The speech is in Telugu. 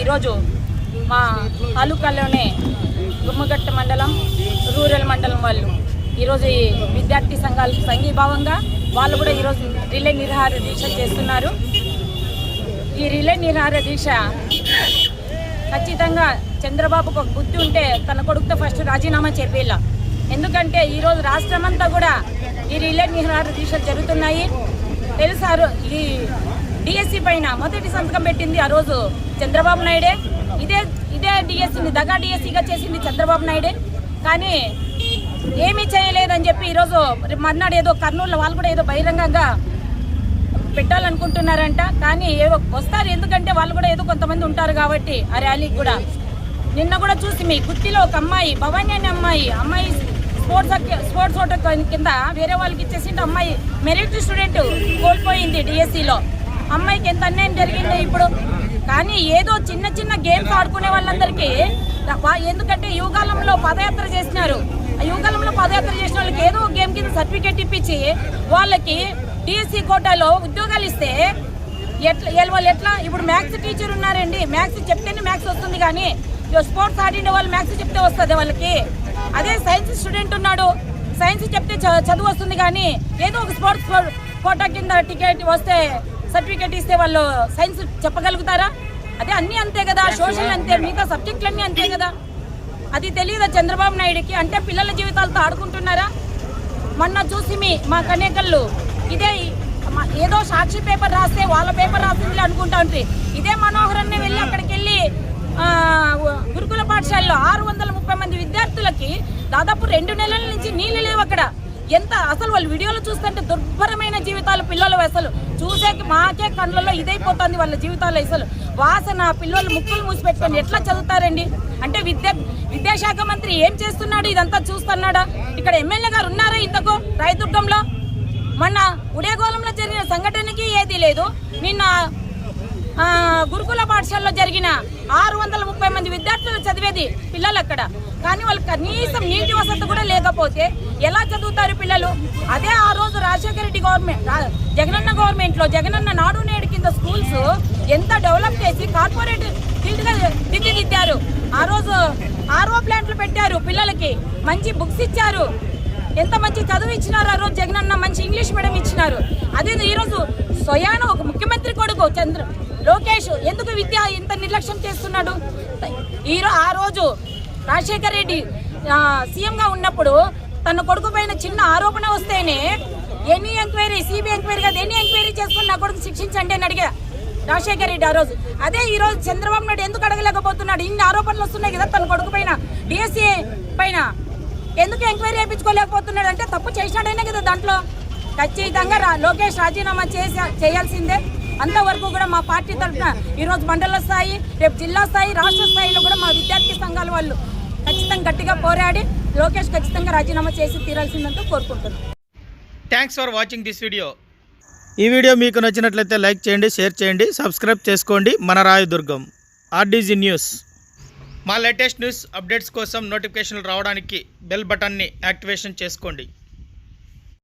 ఈరోజు మా తాలూకాలోనే గుమ్మగట్ట మండలం రూరల్ మండలం వాళ్ళు ఈరోజు ఈ విద్యార్థి సంఘాలు సంఘీభావంగా వాళ్ళు కూడా ఈరోజు రిలే నిరాహార దీక్ష చేస్తున్నారు. ఈ రిలే నిరాహార దీక్ష ఖచ్చితంగా చంద్రబాబుకు ఒక బుద్ధి ఉంటే తన కొడుకుతో ఫస్ట్ రాజీనామా చేపేలా. ఎందుకంటే ఈరోజు రాష్ట్రమంతా కూడా ఈ రిలే నిరాహార దీక్షలు జరుగుతున్నాయి. తెలుసారు, ఈ డిఎస్సి పైన మొదటి సంతకం పెట్టింది ఆ రోజు చంద్రబాబు నాయుడే. ఇదే డిఎస్సిని దగా డిఎస్సిగా చేసింది చంద్రబాబు నాయుడే. కానీ ఏమీ చేయలేదని చెప్పి ఈరోజు మర్నాడు ఏదో కర్నూలులో వాళ్ళు కూడా ఏదో బహిరంగంగా పెట్టాలనుకుంటున్నారంట. కానీ ఏదో వస్తారు, ఎందుకంటే వాళ్ళు కూడా ఏదో కొంతమంది ఉంటారు కాబట్టి ఆ ర్యాలీకి కూడా. నిన్న కూడా చూసి మీ గుత్తిలో ఒక అమ్మాయి, భవానీ అనే అమ్మాయి స్పోర్ట్స్ హోటల్ కింద వేరే వాళ్ళకి ఇచ్చేసింటే అమ్మాయి మెరిట్ స్టూడెంట్ కోల్పోయింది డిఎస్సిలో. అమ్మాయికి ఎంత అన్యాయం జరిగింది ఇప్పుడు. కానీ ఏదో చిన్న చిన్న గేమ్స్ ఆడుకునే వాళ్ళందరికీ, ఎందుకంటే యువకాలంలో పాదయాత్ర చేసినారు, యువకాలంలో పాదయాత్ర చేసిన వాళ్ళకి ఏదో గేమ్ కింద సర్టిఫికేట్ ఇప్పించి వాళ్ళకి డిఎస్సి కోటాలో ఉద్యోగాలు ఇస్తే వాళ్ళు ఎట్లా? ఇప్పుడు మ్యాథ్స్ టీచర్ ఉన్నారండి, మ్యాథ్స్ చెప్తేనే మ్యాథ్స్ వస్తుంది, కానీ స్పోర్ట్స్ ఆడిన వాళ్ళు మ్యాథ్స్ చెప్తే వస్తుంది వాళ్ళకి. అదే సైన్స్ స్టూడెంట్ ఉన్నాడు, సైన్స్ చెప్తే చదువు వస్తుంది, కానీ ఏదో ఒక స్పోర్ట్స్ కోటా కింద టికెట్ వస్తే సర్టిఫికేట్ ఇస్తే వాళ్ళు సైన్స్ చెప్పగలుగుతారా? అదే అన్నీ అంతే కదా, సోషల్ అంతే, మిగతా సబ్జెక్టులన్నీ అంతే కదా. అది తెలియదా చంద్రబాబు నాయుడుకి? అంటే పిల్లల జీవితాలతో ఆడుకుంటున్నారా? మొన్న చూసి మా కనేకళ్ళు ఇదే ఏదో సాక్షి పేపర్ రాస్తే వాళ్ళ పేపర్ రాసింది అనుకుంటా ఉంటే, ఇదే మనోహరన్నే వెళ్ళి అక్కడికి వెళ్ళి గురుకుల పాఠశాలలో 630 మంది విద్యార్థులకి దాదాపు 2 నెలల నుంచి నీళ్లు లేవు అక్కడ. ఎంత అసలు వాళ్ళు వీడియోలు చూస్తుంటే దుర్భరమైన జీవితాలు పిల్లలు. అసలు చూసేకి మాకే కళ్ళల్లో ఇదైపోతుంది వాళ్ళ జీవితాలు. అసలు వాసన, పిల్లలు ముక్కులు మూసిపెట్టుకొని ఎట్లా చదువుతారండి? అంటే విద్యాశాఖ మంత్రి ఏం చేస్తున్నాడు? ఇదంతా చూస్తున్నాడా? ఇక్కడ ఎమ్మెల్యే గారు ఉన్నారా ఇంతకు రాయదుర్గంలో? మొన్న ఉడేగోళంలో జరిగిన సంఘటనకి ఏదీ లేదు. నిన్న గురుకుల పాఠశాలలో జరిగిన 630 మంది విద్యార్థులు చదివేది పిల్లలు అక్కడ. కానీ వాళ్ళకి కనీసం నీటి వసతి కూడా లేకపోతే ఎలా చదువుతారు పిల్లలు? అదే ఆ రోజు రాజశేఖర రెడ్డి గవర్నమెంట్, జగనన్న గవర్నమెంట్లో జగనన్న నాడు నేడు కింద స్కూల్స్ ఎంత డెవలప్ చేసి కార్పొరేట్ ఫీల్డ్గా తీర్చిదిద్దారు. ఆ రోజు ఆర్ఓ ప్లాంట్లు పెట్టారు, పిల్లలకి మంచి బుక్స్ ఇచ్చారు, ఎంత మంచి చదువు ఇచ్చినారు. ఆ రోజు జగనన్న మంచి ఇంగ్లీష్ మీడియం ఇచ్చినారు. అదే ఈరోజు స్వయాన ఒక ముఖ్యమంత్రి కొడుకు లోకేష్ ఎందుకు విద్య ఇంత నిర్లక్ష్యం చేస్తున్నాడు? ఆ రోజు రాజశేఖర రెడ్డి సీఎంగా ఉన్నప్పుడు తన కొడుకు పైన చిన్న ఆరోపణ వస్తేనే ఎనీ ఎంక్వైరీ, సిబిఐ ఎంక్వైరీ కాదు, ఎనీ ఎంక్వైరీ చేసుకుని నా కొడుకు శిక్షించండి అని అడిగా రాజశేఖర రెడ్డి ఆ రోజు. అదే ఈ రోజు చంద్రబాబు నాయుడు ఎందుకు అడగలేకపోతున్నాడు? ఇన్ని ఆరోపణలు వస్తున్నాయి కదా తన కొడుకు పైన, డిఎస్సి పైన ఎందుకు ఎంక్వైరీ చేయించుకోలేకపోతున్నాడు? అంటే తప్పు చేసినాడైనా కదా దాంట్లో. ఖచ్చితంగా లోకేష్ రాజీనామా చేయాల్సిందే. అంతవరకు కూడా మా పార్టీ తరఫున ఈరోజు మండల స్థాయి, రేపు జిల్లా స్థాయి, రాష్ట్ర స్థాయిలో కూడా మా విద్యార్థి సంఘాల వాళ్ళు ఖచ్చితంగా గట్టిగా పోరాడి లోకేష్ ఖచ్చితంగా రాజీనామా చేసి తీరాల్సిందంటూ కోరుకుంటున్నాం. Thanks for watching this video. ఈ వీడియో మీకు నచ్చినట్లయితే లైక్ చేయండి, షేర్ చేయండి, సబ్స్క్రైబ్ చేసుకోండి. మన రాయదుర్గం ఆర్డీజీ న్యూస్. మా లేటెస్ట్ న్యూస్ అప్డేట్స్ కోసం నోటిఫికేషన్లు రావడానికి బెల్ బటన్ని యాక్టివేషన్ చేసుకోండి.